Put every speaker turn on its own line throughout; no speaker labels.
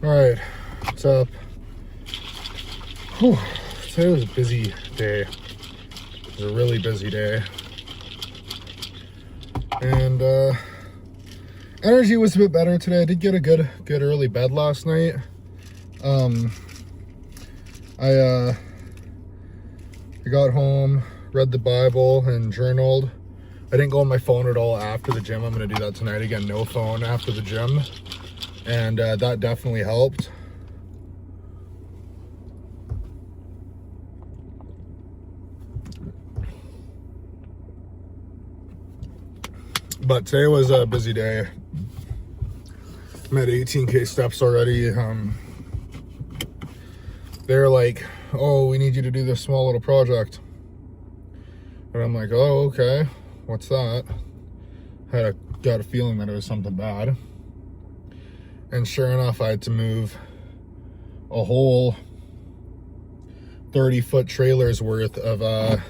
Alright, what's up? Whew. Today was a busy day. It was a really busy day. And energy was a bit better today. I did get a good early bed last night. I got home, read the Bible, and journaled. I didn't go on my phone at all after the gym. I'm going to do that tonight again. No phone after the gym. And that definitely helped. But today was a busy day. I'm at 18K steps already. They're like, oh, we need you to do this small little project. And I'm like, oh, okay. What's that? Got a feeling that it was something bad. And sure enough, I had to move a whole 30-foot trailer's worth of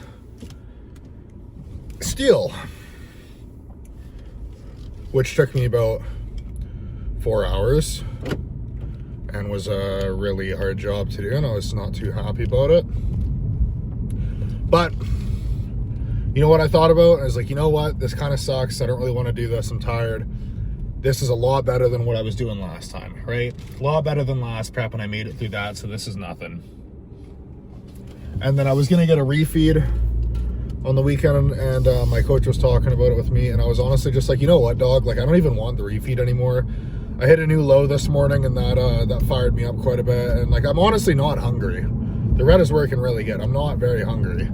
steel, which took me about 4 hours and was a really hard job to do, and I was not too happy about it. But you know what I thought about? I was like, you know what? This kind of sucks. I don't really want to do this. I'm tired. This is a lot better than what I was doing last time, right? A lot better than last prep, and I made it through that, so this is nothing. And then I was gonna get a refeed on the weekend, and my coach was talking about it with me, and I was honestly just like, you know what, dog? Like, I don't even want the refeed anymore. I hit a new low this morning, and that fired me up quite a bit. And like, I'm honestly not hungry. The red is working really good. I'm not very hungry.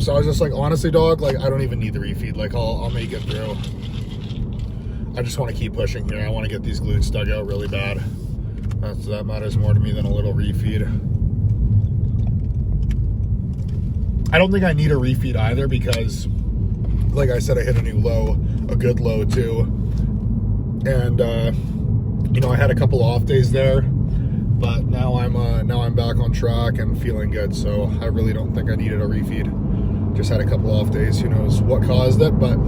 So I was just like, honestly, dog, like, I don't even need the refeed. Like, I'll make it through. I just want to keep pushing here. I want to get these glutes dug out really bad. That matters more to me than a little refeed. I don't think I need a refeed either because, like I said, I hit a new low, a good low too. And you know, I had a couple off days there, but now I'm back on track and feeling good. So I really don't think I needed a refeed. Just had a couple off days. Who knows what caused it, but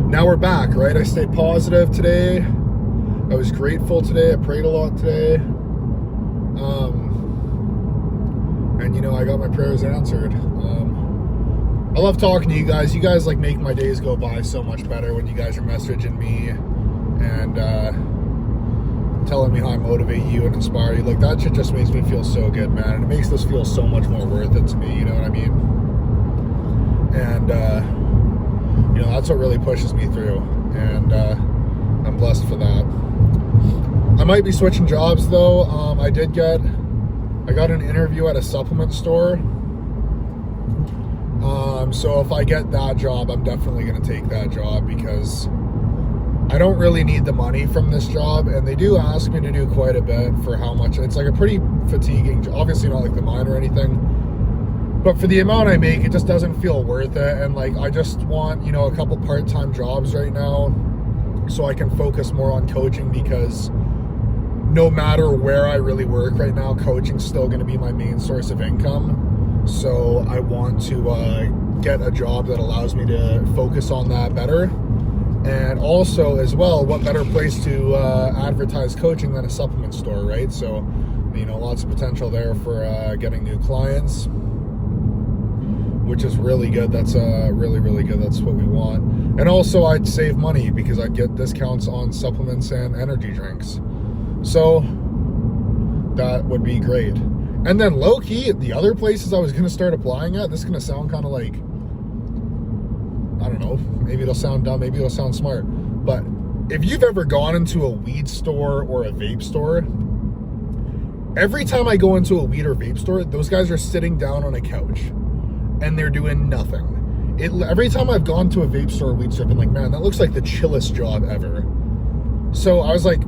now we're back, right? I stayed positive today. I was grateful today. I prayed a lot today. And you know, I got my prayers answered. I love talking to you guys. You guys like make my days go by so much better when you guys are messaging me and telling me how I motivate you and inspire you. Like, that shit just makes me feel so good, man. And it makes this feel so much more worth it to me, you know what I mean? And you know, that's what really pushes me through, and I'm blessed for that. I might be switching jobs though. I got an interview at a supplement store. So if I get that job, I'm definitely going to take that job because I don't really need the money from this job, and they do ask me to do quite a bit for how much. It's like a pretty fatiguing, obviously not like the mine or anything, but for the amount I make, it just doesn't feel worth it. And like, I just want, you know, a couple part-time jobs right now so I can focus more on coaching, because no matter where I really work right now, coaching's still going to be my main source of income. So I want to get a job that allows me to focus on that better. And also as well, what better place to advertise coaching than a supplement store, right? So, you know, lots of potential there for getting new clients, which is really good. That's really, really good. That's what we want. And also I'd save money because I'd get discounts on supplements and energy drinks. So that would be great. And then low key, the other places I was going to start applying at, this is going to sound kind of like, I don't know, maybe it'll sound dumb, maybe it'll sound smart, but if you've ever gone into a weed store or a vape store, every time I go into a weed or vape store, those guys are sitting down on a couch and they're doing nothing. Every time I've gone to a vape store or weed store, I've been like, man, that looks like the chillest job ever. So I was like,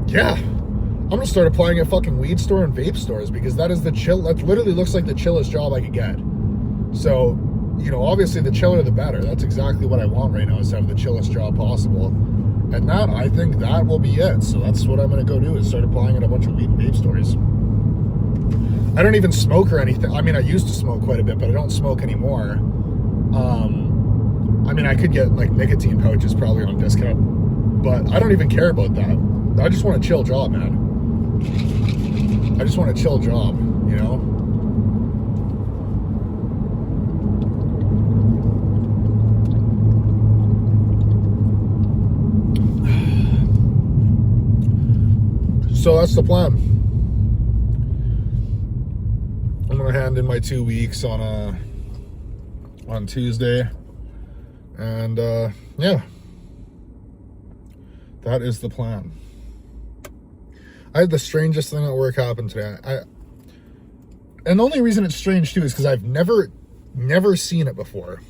yeah, I'm gonna start applying at fucking weed store and vape stores, because that literally looks like the chillest job I could get. So, you know, obviously the chiller the better. That's exactly what I want right now, is to have the chillest job possible. And that, I think that will be it. So that's what I'm gonna go do, is start applying at a bunch of weed and vape stores. I don't even smoke or anything. I mean, I used to smoke quite a bit, but I don't smoke anymore. I mean, I could get like nicotine pouches probably on discount, but I don't even care about that. I just want a chill job, man. I just want a chill job, you know? So that's the plan. I'm gonna hand in my 2 weeks on Tuesday, and yeah, that is the plan. I had the strangest thing at work happen today. And the only reason it's strange too is because I've never seen it before.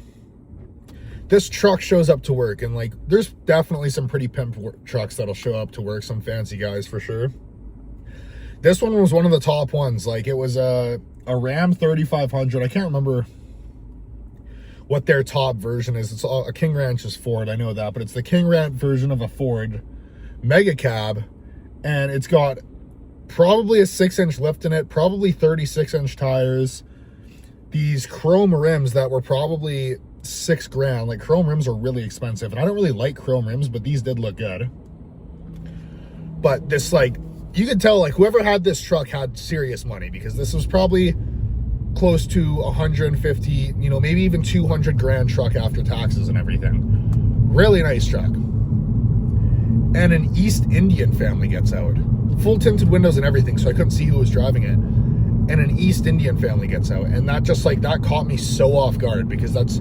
This truck shows up to work, and like, there's definitely some pretty pimp trucks that'll show up to work, some fancy guys for sure. This one was one of the top ones. Like, it was a Ram 3500. I can't remember what their top version is. It's a King Ranch is Ford, I know that, but it's the King Ranch version of a Ford mega cab, and it's got probably a 6-inch lift in it, probably 36-inch tires, these chrome rims that were probably $6,000. Like, chrome rims are really expensive, and I don't really like chrome rims, but these did look good. But this, like, you could tell, like, whoever had this truck had serious money, because this was probably close to 150, you know, maybe even 200 grand truck after taxes and everything. Really nice truck. And an East Indian family gets out. Full tinted windows and everything, so I couldn't see who was driving it. And an East Indian family gets out, and that just, like, that caught me so off guard, because that's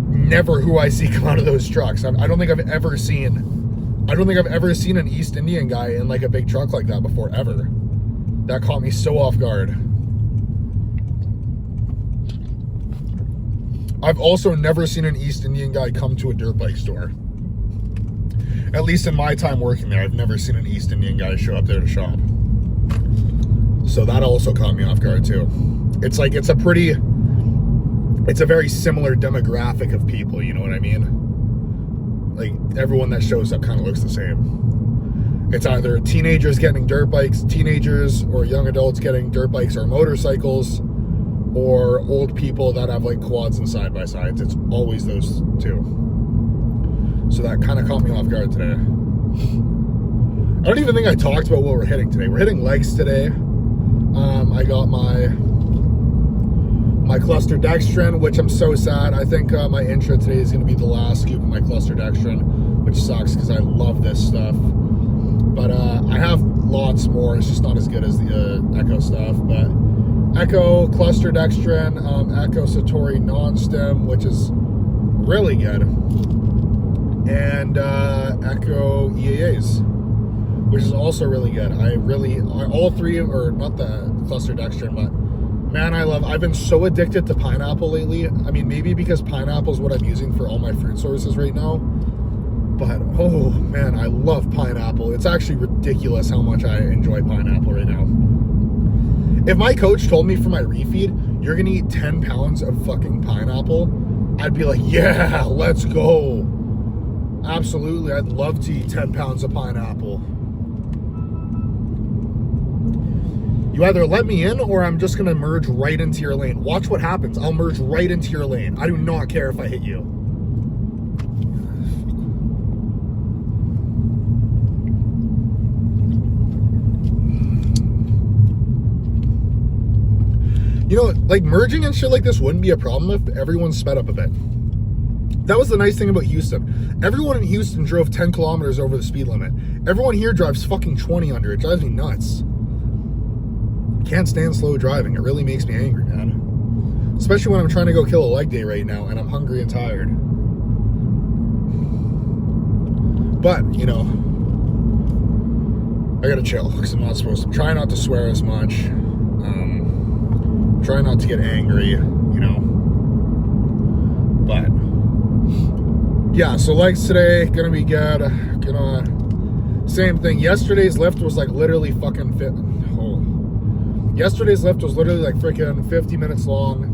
never who I see come out of those trucks. I don't think I've ever seen an East Indian guy in like a big truck like that before, ever. That caught me so off guard. I've also never seen an East Indian guy come to a dirt bike store. At least in my time working there, I've never seen an East Indian guy show up there to shop. So that also caught me off guard too. It's like, it's a very similar demographic of people, you know what I mean? Like, everyone that shows up kind of looks the same. It's either teenagers getting dirt bikes, teenagers or young adults getting dirt bikes or motorcycles, or old people that have like quads and side-by-sides. It's always those two. So that kind of caught me off guard today. I don't even think I talked about what we're hitting today. We're hitting legs today. I got my cluster dextrin, which I'm so sad. I think my intro today is going to be the last scoop of my cluster dextrin, which sucks because I love this stuff. But I have lots more. It's just not as good as the Echo stuff. But Echo cluster dextrin, Echo Satori non-stem, which is really good, and Echo EAAs, which is also really good. All three, or not the cluster dextrin, but man, I've been so addicted to pineapple lately. I mean, maybe because pineapple is what I'm using for all my fruit sources right now. But, oh man, I love pineapple. It's actually ridiculous how much I enjoy pineapple right now. If my coach told me for my refeed, you're gonna eat 10 pounds of fucking pineapple, I'd be like, yeah, let's go. Absolutely, I'd love to eat 10 pounds of pineapple. You either let me in, or I'm just gonna merge right into your lane. Watch what happens. I'll merge right into your lane. I do not care if I hit you. You know, like, merging and shit like this wouldn't be a problem if everyone sped up a bit. That was the nice thing about Houston. Everyone in Houston drove 10 kilometers over the speed limit. Everyone here drives fucking 20 under. It drives me nuts. Can't stand slow driving. It really makes me angry, man. Especially when I'm trying to go kill a leg day right now and I'm hungry and tired. But, you know, I gotta chill because I'm not supposed to. Try not to swear as much. Try not to get angry, you know. But yeah, so legs today, gonna be good. Same thing. Yesterday's lift was like literally fucking fit. Oh. Yesterday's lift was literally like freaking 50 minutes long.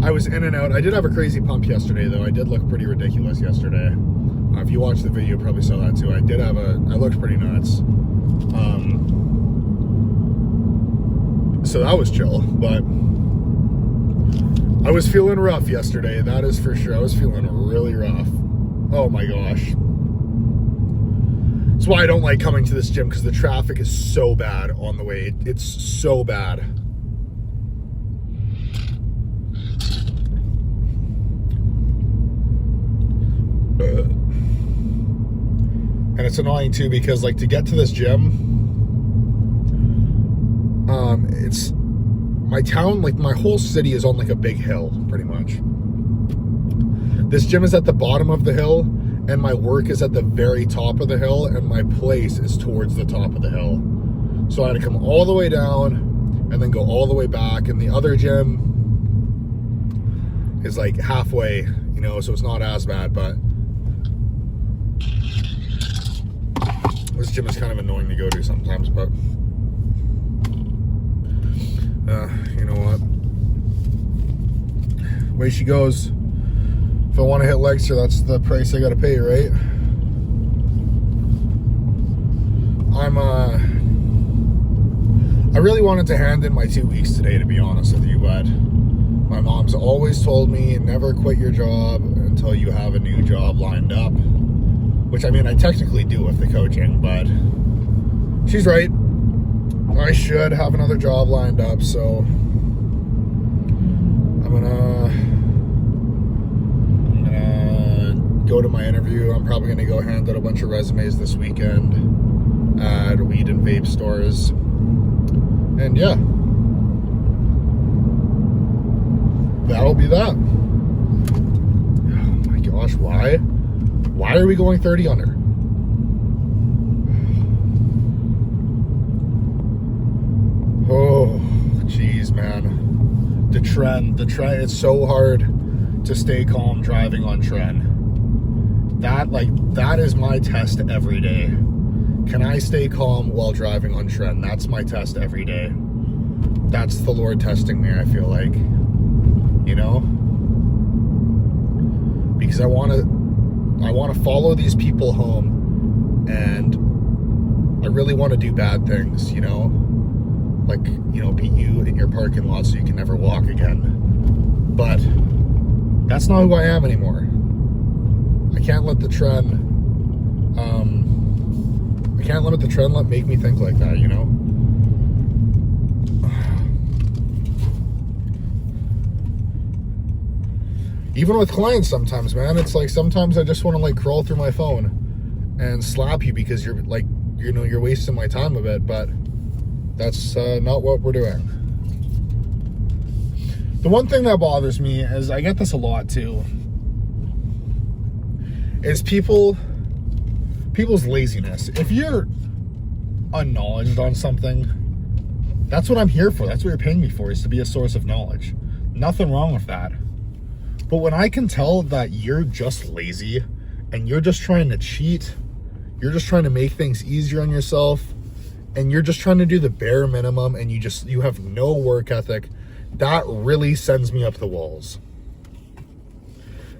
I was in and out. I did have a crazy pump yesterday though. I did look pretty ridiculous yesterday. If you watched the video, you probably saw that too. I looked pretty nuts. So that was chill, but I was feeling rough yesterday, that is for sure. I was feeling really rough. Oh my gosh. That's why I don't like coming to this gym, because the traffic is so bad on the way. It's so bad. And it's annoying too, because like to get to this gym, it's my town, like my whole city is on like a big hill pretty much. This gym is at the bottom of the hill, and my work is at the very top of the hill, and my place is towards the top of the hill. So I had to come all the way down and then go all the way back, and the other gym is like halfway, you know, so it's not as bad, but this gym is kind of annoying to go to sometimes, but you know what? Way she goes. If I want to hit legs here, that's the price I got to pay, right? I really wanted to hand in my 2 weeks today, to be honest with you, but my mom's always told me never quit your job until you have a new job lined up, which I mean, I technically do with the coaching, but she's right. I should have another job lined up, so I'm gonna go to my interview. I'm probably gonna go hand out a bunch of resumes this weekend at weed and vape stores, and yeah, that'll be that. Oh my gosh, why are we going 30 under? Oh, geez, man. The trend, it's so hard to stay calm driving on Tren. That is my test every day. Can I stay calm while driving on Tren? That's my test every day. That's the Lord testing me, I feel like. You know? Because I want to follow these people home, and I really want to do bad things, you know? Like, you know, beat you in your parking lot so you can never walk again. But that's not who I am anymore. I can't let the trend make me think like that, you know? Even with clients sometimes, man, it's like sometimes I just want to like crawl through my phone and slap you because you're like, you know, you're wasting my time a bit, but that's not what we're doing. The one thing that bothers me is, I get this a lot too, is people's laziness. If you're unknowledged on something, that's what I'm here for. That's what you're paying me for, is to be a source of knowledge. Nothing wrong with that. But when I can tell that you're just lazy and you're just trying to cheat, you're just trying to make things easier on yourself, and you're just trying to do the bare minimum, and you have no work ethic, that really sends me up the walls.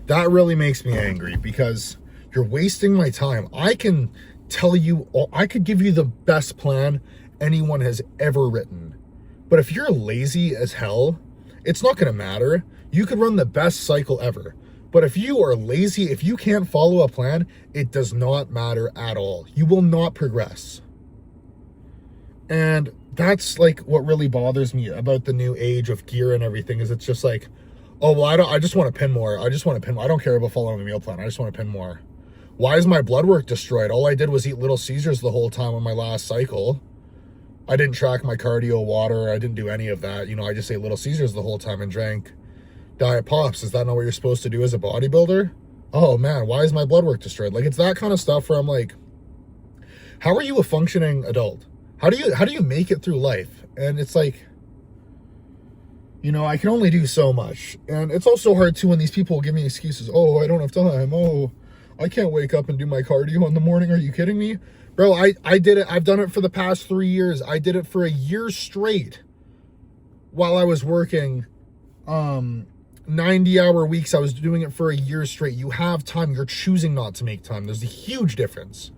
That really makes me angry, because you're wasting my time. I can tell you, I could give you the best plan anyone has ever written. But if you're lazy as hell, it's not going to matter. You could run the best cycle ever. But if you are lazy, if you can't follow a plan, it does not matter at all. You will not progress. And that's like what really bothers me about the new age of gear and everything, is it's just like, oh, well, I just want to pin more. I just want to pin more. I don't care about following a meal plan. I just want to pin more. Why is my blood work destroyed? All I did was eat Little Caesars the whole time on my last cycle. I didn't track my cardio, water. I didn't do any of that. You know, I just ate Little Caesars the whole time and drank Diet Pops. Is that not what you're supposed to do as a bodybuilder? Oh man, why is my blood work destroyed? Like, it's that kind of stuff where I'm like, how are you a functioning adult? How do you make it through life? And it's like, you know, I can only do so much. And it's also hard too when these people give me excuses. Oh, I don't have time. Oh, I can't wake up and do my cardio in the morning. Are you kidding me? Bro, I did it. I've done it for the past 3 years. I did it for a year straight while I was working 90-hour weeks. I was doing it for a year straight. You have time. You're choosing not to make time. There's a huge difference,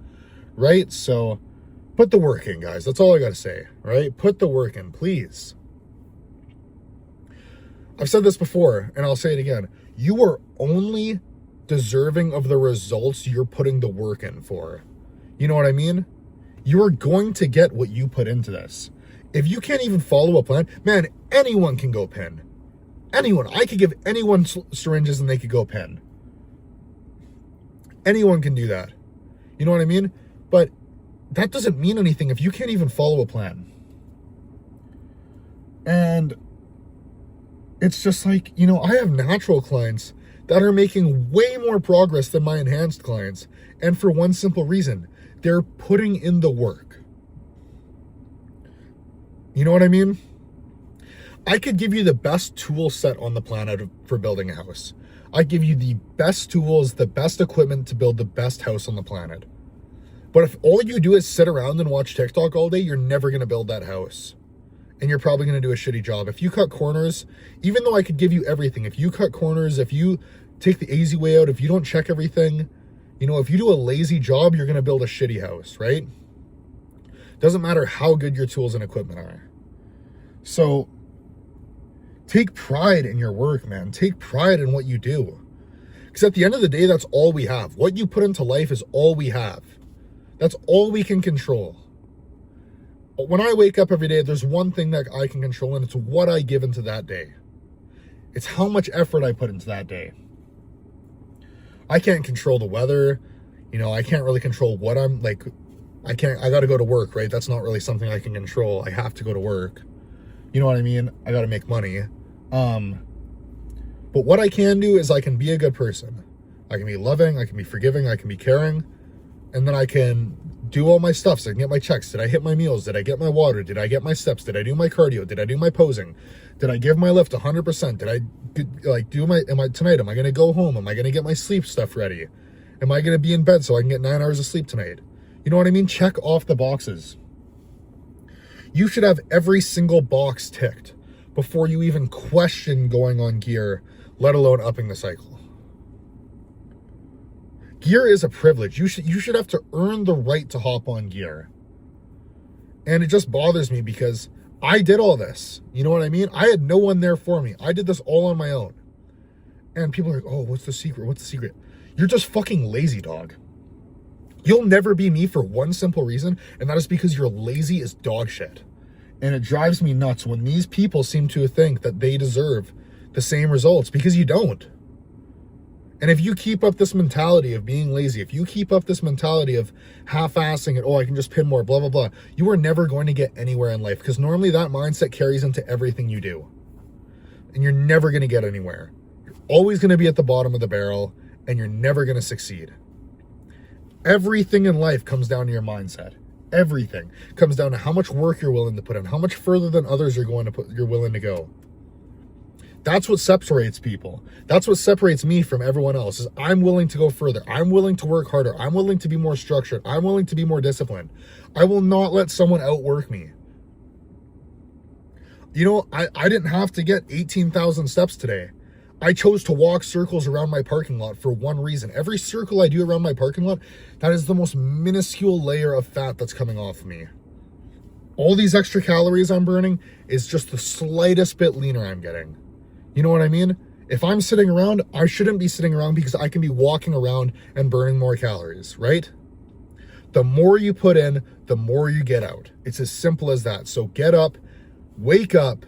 right? So put the work in, guys. That's all I got to say, right? Put the work in, please. I've said this before, and I'll say it again. You are only deserving of the results you're putting the work in for. You know what I mean? You are going to get what you put into this. If you can't even follow a plan, man, anyone can go pin. Anyone. I could give anyone syringes and they could go pin. Anyone can do that. You know what I mean? But that doesn't mean anything if you can't even follow a plan. And it's just like, you know, I have natural clients that are making way more progress than my enhanced clients. And for one simple reason, they're putting in the work. You know what I mean? I could give you the best tool set on the planet for building a house. I give you the best tools, the best equipment to build the best house on the planet. But if all you do is sit around and watch TikTok all day, you're never going to build that house. And you're probably going to do a shitty job. If you cut corners, even though I could give you everything, if you cut corners, if you take the easy way out, if you don't check everything, you know, if you do a lazy job, you're going to build a shitty house, right? Doesn't matter how good your tools and equipment are. So take pride in your work, man. Take pride in what you do. Because at the end of the day, that's all we have. What you put into life is all we have. That's all we can control. When I wake up every day, there's one thing that I can control, and it's what I give into that day. It's how much effort I put into that day. I can't control the weather. You know, I can't really control what I'm like. I got to go to work, right? That's not really something I can control. I have to go to work. You know what I mean? I got to make money. But what I can do is I can be a good person. I can be loving. I can be forgiving. I can be caring. And then I can do all my stuff so I can get my checks. Did I hit my meals? Did I get my water? Did I get my steps? Did I do my cardio? Did I do my posing? Did I give my lift 100%? Did I tonight, am I going to go home? Am I going to get my sleep stuff ready? Am I going to be in bed so I can get 9 hours of sleep tonight? You know what I mean? Check off the boxes. You should have every single box ticked before you even question going on gear, let alone upping the cycle. Gear is a privilege. You should have to earn the right to hop on gear. And it just bothers me because I did all this. You know what I mean? I had no one there for me. I did this all on my own. And people are like, oh, what's the secret? What's the secret? You're just fucking lazy, dog. You'll never be me for one simple reason, and that is because you're lazy as dog shit. And it drives me nuts when these people seem to think that they deserve the same results, because you don't. And if you keep up this mentality of being lazy, if you keep up this mentality of half-assing it, oh, I can just pin more, blah, blah, blah, you are never going to get anywhere in life, because normally that mindset carries into everything you do. And you're never going to get anywhere. You're always going to be at the bottom of the barrel, and you're never going to succeed. Everything in life comes down to your mindset. Everything comes down to how much work you're willing to put in, how much further than others you're willing to go. That's what separates people. That's what separates me from everyone else, is I'm willing to go further. I'm willing to work harder. I'm willing to be more structured. I'm willing to be more disciplined. I will not let someone outwork me. You know, I didn't have to get 18,000 steps today. I chose to walk circles around my parking lot for one reason. Every circle I do around my parking lot, that is the most minuscule layer of fat that's coming off of me. All these extra calories I'm burning is just the slightest bit leaner I'm getting. You know what I mean? If I'm sitting around, I shouldn't be sitting around because I can be walking around and burning more calories, right? The more you put in, the more you get out. It's as simple as that. So get up, wake up,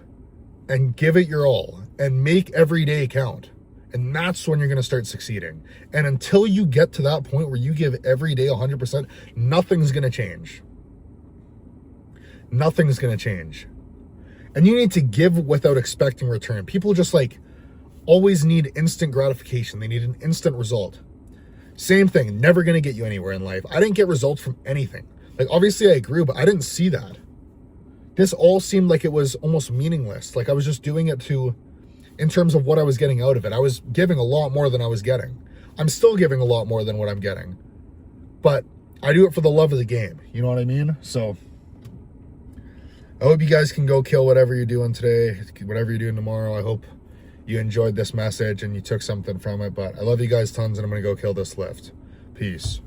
and give it your all, and make every day count. And that's when you're going to start succeeding. And until you get to that point where you give every day 100%, nothing's going to change. Nothing's going to change. And you need to give without expecting return. People just like always need instant gratification. They need an instant result. Same thing, never going to get you anywhere in life. I didn't get results from anything. Like, obviously I grew, but I didn't see that. This all seemed like it was almost meaningless. Like I was just doing it in terms of what I was getting out of it. I was giving a lot more than I was getting. I'm still giving a lot more than what I'm getting. But I do it for the love of the game. You know what I mean? So I hope you guys can go kill whatever you're doing today, whatever you're doing tomorrow. I hope you enjoyed this message and you took something from it. But I love you guys tons, and I'm going to go kill this lift. Peace.